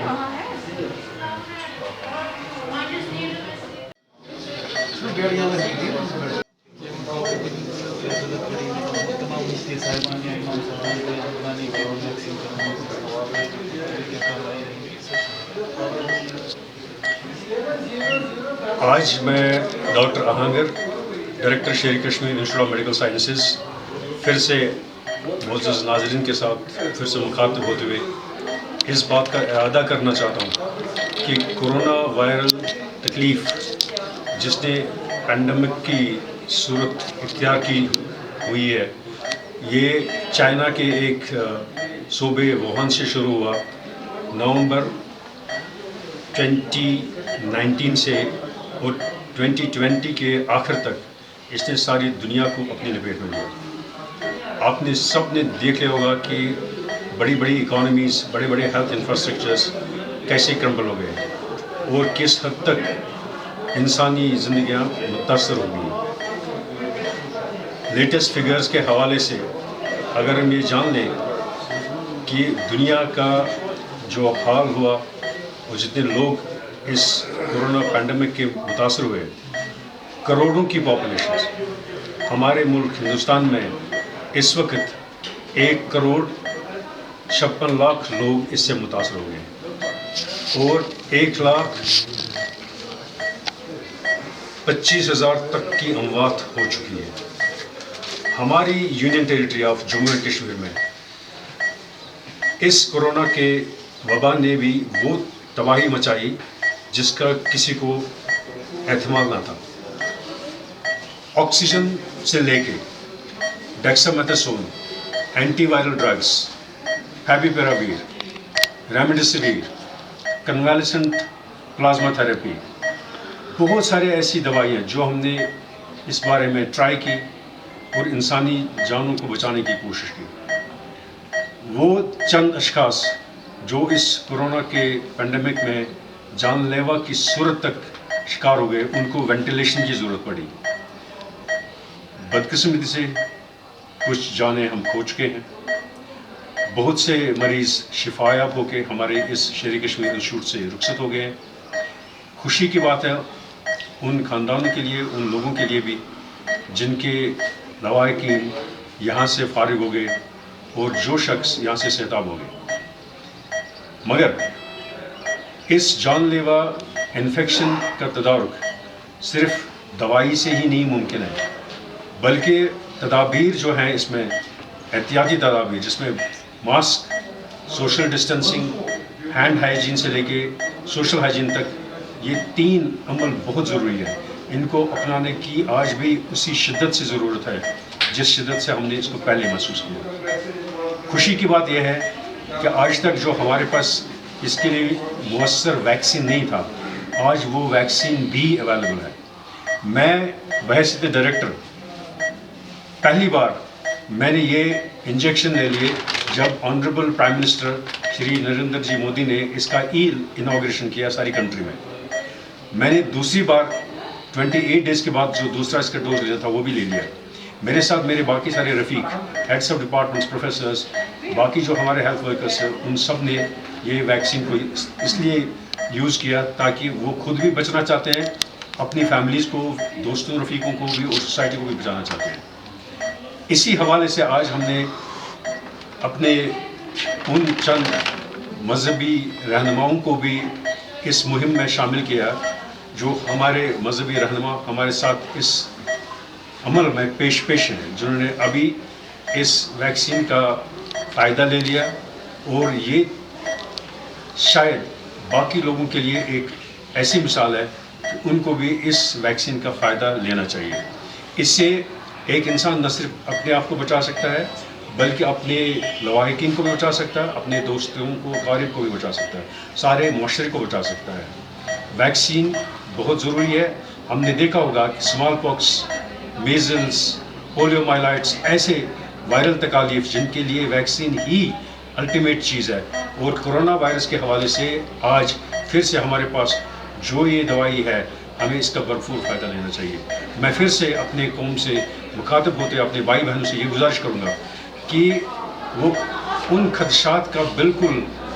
کہاں ہے؟ آج میں doctor Ahanger director Sheri Kashmir institute of medical sciences پھر سے معزز ناظرین کے ساتھ پھر سے مخاطب ہوتے ہوئے اس بات کا اعادہ کرنا چاہتا ہوں کہ کرونا وائرل تکلیف جس نے پینڈمک کی صورت اختیار کی ہوئی ہے، یہ چائنا کے ایک صوبے ووہان سے شروع ہوا نومبر 2019 سے، اور 2020 کے آخر تک اس نے ساری دنیا کو اپنی لپیٹ میں لیا۔ آپ نے سب نے دیکھ لیا ہوگا کہ بڑی بڑی اکانومیز، بڑے بڑے ہیلتھ انفراسٹرکچرز کیسے کرمبل ہو گئے اور کس حد تک انسانی زندگیاں متاثر ہو گئی۔ لیٹسٹ فگرز کے حوالے سے اگر ہم یہ جان لیں کہ دنیا کا جو حال ہوا اور جتنے لوگ اس کورونا پینڈمک کے متاثر ہوئے، کروڑوں کی پاپولیشن، ہمارے ملک ہندوستان میں اس وقت 1,56,00,000 لوگ اس سے متاثر ہو گئے اور 1,25,000 تک کی اموات ہو چکی ہے۔ ہماری union territory of Jammu and Kashmir میں اس کورونا کے وبا نے بھی وہ تباہی مچائی جس کا کسی کو احتمال نہ تھا۔ آکسیجن سے لے کے dexamethasone, anti viral drugs, favipiravir, remdesivir, convalescent plasma therapy, بہت سارے ایسی دوائیاں جو ہم نے اس بارے میں ٹرائی کی اور انسانی جانوں کو بچانے کی کوشش کی۔ وہ چند اشخاص جو اس کورونا کے پینڈمک میں جان لیوا کی صورت تک شکار ہو گئے، ان کو وینٹیلیشن کی ضرورت پڑی۔ بدقسمتی سے کچھ جانیں ہم کھو چکے ہیں، بہت سے مریض شفا یاب ہو کے ہمارے اس شیری کشمیر انسٹیٹیوٹ سے رخصت ہو گئے ہیں۔ خوشی کی بات ہے ان خاندانوں کے لیے، ان لوگوں کے لیے بھی جن کے لواحقین یہاں سے فارغ ہو گئے اور جو شخص یہاں سے صحتیاب ہو گئے۔ مگر اس جان لیوا انفیکشن کا تدارک صرف دوائی سے ہی نہیں ممکن ہے، بلکہ تدابیر جو ہیں اس میں احتیاطی تدابیر، جس میں mask, social distancing, hand hygiene سے لے کے سوشل ہائیجین تک، یہ 3 عمل بہت ضروری ہے۔ ان کو اپنانے کی آج بھی اسی شدت سے ضرورت ہے جس شدت سے ہم نے اس کو پہلے محسوس کیا۔ خوشی کی بات یہ ہے کہ آج تک جو ہمارے پاس اس کے لیے مؤثر ویکسین نہیں تھا، آج وہ ویکسین بھی اویلیبل ہے۔ میں بحیثیت ڈائریکٹر پہلی بار میں نے یہ انجیکشن لے لیے جب honourable prime minister Shri Narendra جی مودی نے اس کا انوگریشن کیا ساری کنٹری میں۔ میں نے دوسری بار 28 ڈیز کے بعد جو دوسرا اس کا ڈوز لیا تھا وہ بھی لے لیا۔ میرے ساتھ میرے باقی سارے رفیق، ہیڈس آف ڈپارٹمنٹس، پروفیسرز، باقی جو ہمارے ہیلتھ ورکرس ہیں، ان سب نے یہ ویکسین کو اس لیے یوز کیا تاکہ وہ خود بھی بچنا چاہتے ہیں، اپنی فیملیز کو، دوستوں رفیقوں کو بھی اور سوسائٹی کو بھی بچانا چاہتے ہیں۔ اسی حوالے سے آج ہم نے اپنے ان چند مذہبی رہنماؤں کو بھی اس مہم میں شامل کیا جو ہمارے مذہبی رہنما ہمارے ساتھ اس عمل میں پیش ہیں، جنہوں نے ابھی اس ویکسین کا فائدہ لے لیا، اور یہ شاید باقی لوگوں کے لیے ایک ایسی مثال ہے کہ ان کو بھی اس ویکسین کا فائدہ لینا چاہیے۔ اس سے ایک انسان نہ صرف اپنے آپ کو بچا سکتا ہے بلکہ اپنے لواحقین کو بھی بچا سکتا ہے، اپنے دوستوں کو، اقارب کو بھی بچا سکتا ہے، سارے معاشرے کو بچا سکتا ہے۔ ویکسین بہت ضروری ہے۔ ہم نے دیکھا ہوگا کہ اسمال پاکس، میزلس، پولیو مائلائٹس، ایسے وائرل تکالیف جن کے لیے ویکسین ہی الٹیمیٹ چیز ہے، اور کرونا وائرس کے حوالے سے آج پھر سے ہمارے پاس جو یہ دوائی ہے، ہمیں اس کا بھرپور فائدہ لینا چاہیے۔ میں پھر سے اپنے قوم سے مخاطب ہوتے اپنے بھائی بہنوں سے یہ گزارش کروں گا کہ وہ ان خدشات کا بالکل